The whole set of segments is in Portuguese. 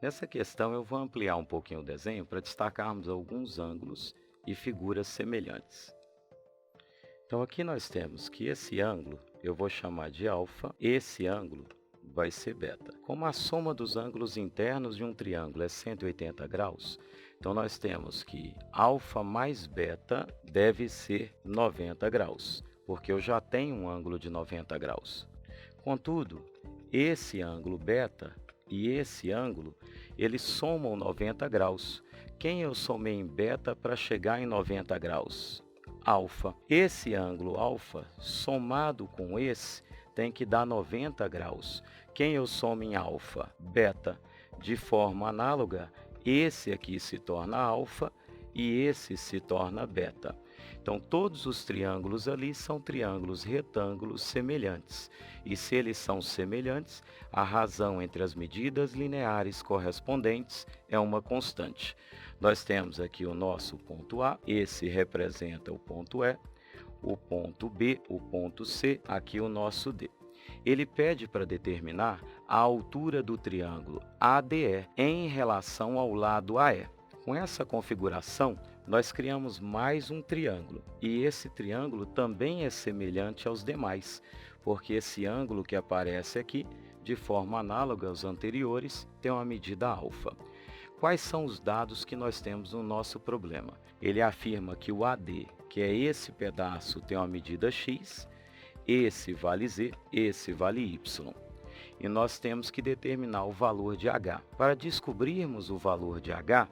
Nessa questão eu vou ampliar um pouquinho o desenho para destacarmos alguns ângulos e figuras semelhantes. Então aqui nós temos que esse ângulo eu vou chamar de alfa, esse ângulo vai ser beta. Como a soma dos ângulos internos de um triângulo é 180 graus, então nós temos que alfa mais beta deve ser 90 graus, porque eu já tenho um ângulo de 90 graus. Contudo, esse ângulo beta e esse ângulo, eles somam 90 graus. Quem eu somei em beta para chegar em 90 graus? Alfa. Esse ângulo alfa, somado com esse, tem que dar 90 graus. Quem eu somo em alfa? Beta. De forma análoga, esse aqui se torna alfa e esse se torna beta. Então, todos os triângulos ali são triângulos retângulos semelhantes. E se eles são semelhantes, a razão entre as medidas lineares correspondentes é uma constante. Nós temos aqui o nosso ponto A, esse representa o ponto E, o ponto B, o ponto C, aqui o nosso D. Ele pede para determinar a altura do triângulo ADE em relação ao lado AE. Com essa configuração, nós criamos mais um triângulo, e esse triângulo também é semelhante aos demais, porque esse ângulo que aparece aqui, de forma análoga aos anteriores, tem uma medida alfa. Quais são os dados que nós temos no nosso problema? Ele afirma que o AD, que é esse pedaço, tem uma medida x, esse vale z, esse vale y. E nós temos que determinar o valor de h. Para descobrirmos o valor de h,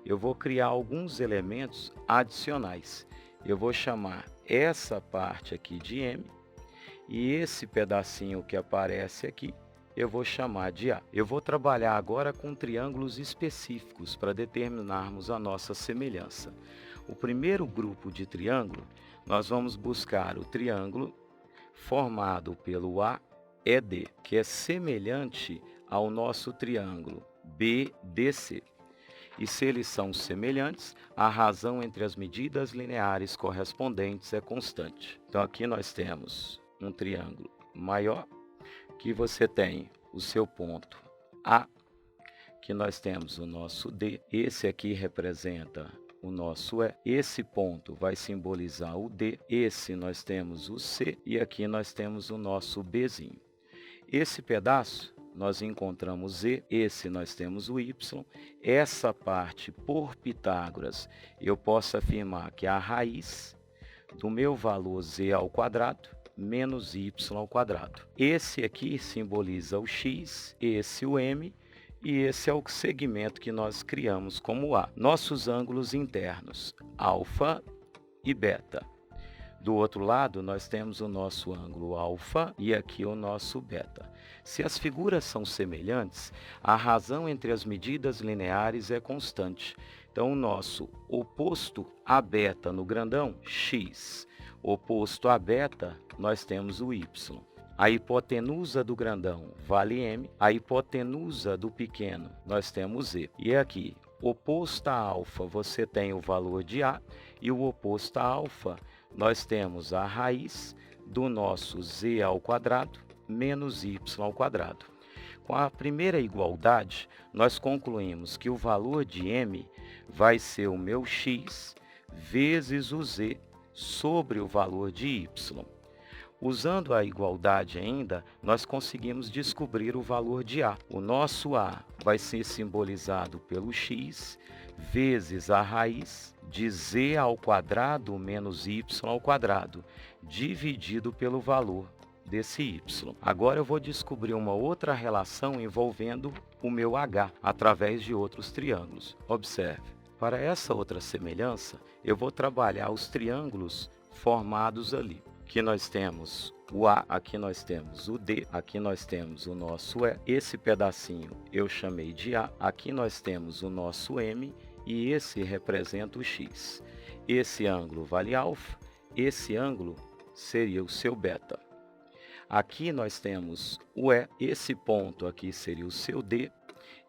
eu vou criar alguns elementos adicionais. Eu vou chamar essa parte aqui de M e esse pedacinho que aparece aqui eu vou chamar de A. Eu vou trabalhar agora com triângulos específicos para determinarmos a nossa semelhança. O primeiro grupo de triângulo, nós vamos buscar o triângulo formado pelo AED, que é semelhante ao nosso triângulo BDC. E se eles são semelhantes, a razão entre as medidas lineares correspondentes é constante. Então aqui nós temos um triângulo maior, que você tem o seu ponto A, que nós temos o nosso D, esse aqui representa o nosso E, esse ponto vai simbolizar o D, esse nós temos o C e aqui nós temos o nosso Bzinho. Esse pedaço nós encontramos Z, esse nós temos o Y, essa parte por Pitágoras eu posso afirmar que é a raiz do meu valor Z ao quadrado menos y ao quadrado. Esse aqui simboliza o x, esse o m e esse é o segmento que nós criamos como A. Nossos ângulos internos, alfa e beta. Do outro lado, nós temos o nosso ângulo alfa e aqui o nosso beta. Se as figuras são semelhantes, a razão entre as medidas lineares é constante. Então, o nosso oposto a beta no grandão, x. Oposto a beta, nós temos o y. A hipotenusa do grandão vale m, a hipotenusa do pequeno nós temos z. E aqui, oposto a alfa, você tem o valor de a, e o oposto a alfa, nós temos a raiz do nosso z ao quadrado menos y ao quadrado. Com a primeira igualdade, nós concluímos que o valor de m vai ser o meu x vezes o z sobre o valor de y. Usando a igualdade ainda, nós conseguimos descobrir o valor de A. O nosso A vai ser simbolizado pelo x vezes a raiz de z ao quadrado menos y ao quadrado, dividido pelo valor desse y. Agora eu vou descobrir uma outra relação envolvendo o meu h, através de outros triângulos. Observe, para essa outra semelhança, eu vou trabalhar os triângulos formados ali. Aqui nós temos o A, aqui nós temos o D, aqui nós temos o nosso E. Esse pedacinho eu chamei de A, aqui nós temos o nosso M e esse representa o X. Esse ângulo vale alfa, esse ângulo seria o seu beta. Aqui nós temos o E, esse ponto aqui seria o seu D,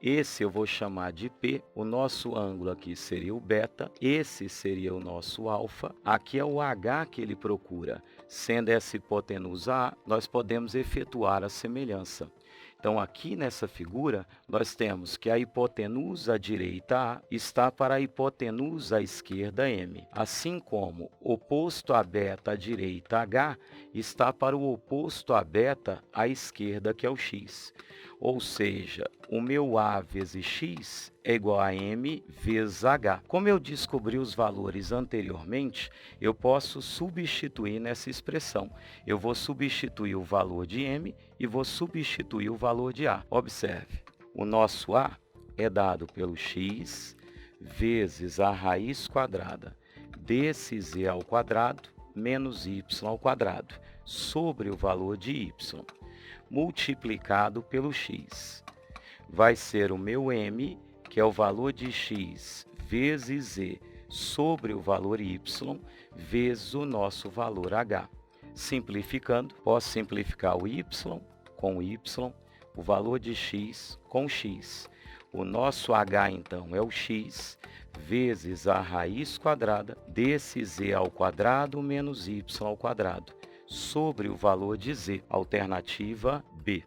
esse eu vou chamar de P, o nosso ângulo aqui seria o beta, esse seria o nosso alfa, aqui é o H que ele procura. Sendo essa hipotenusa A, nós podemos efetuar a semelhança. Então, aqui nessa figura, nós temos que a hipotenusa direita A está para a hipotenusa à esquerda M, assim como oposto a beta à direita H está para o oposto a beta à esquerda, que é o x. Ou seja, o meu A vezes x é igual a m vezes h. Como eu descobri os valores anteriormente, eu posso substituir nessa expressão. Eu vou substituir o valor de m e vou substituir o valor de a. Observe, o nosso a é dado pelo x vezes a raiz quadrada desse z ao quadrado menos y ao quadrado sobre o valor de y, multiplicado pelo x. Vai ser o meu m, que é o valor de x vezes z sobre o valor y, vezes o nosso valor h. Simplificando, posso simplificar o y com y, o valor de x com x. O nosso h, então, é o x vezes a raiz quadrada desse z ao quadrado menos y ao quadrado sobre o valor de z. Alternativa B.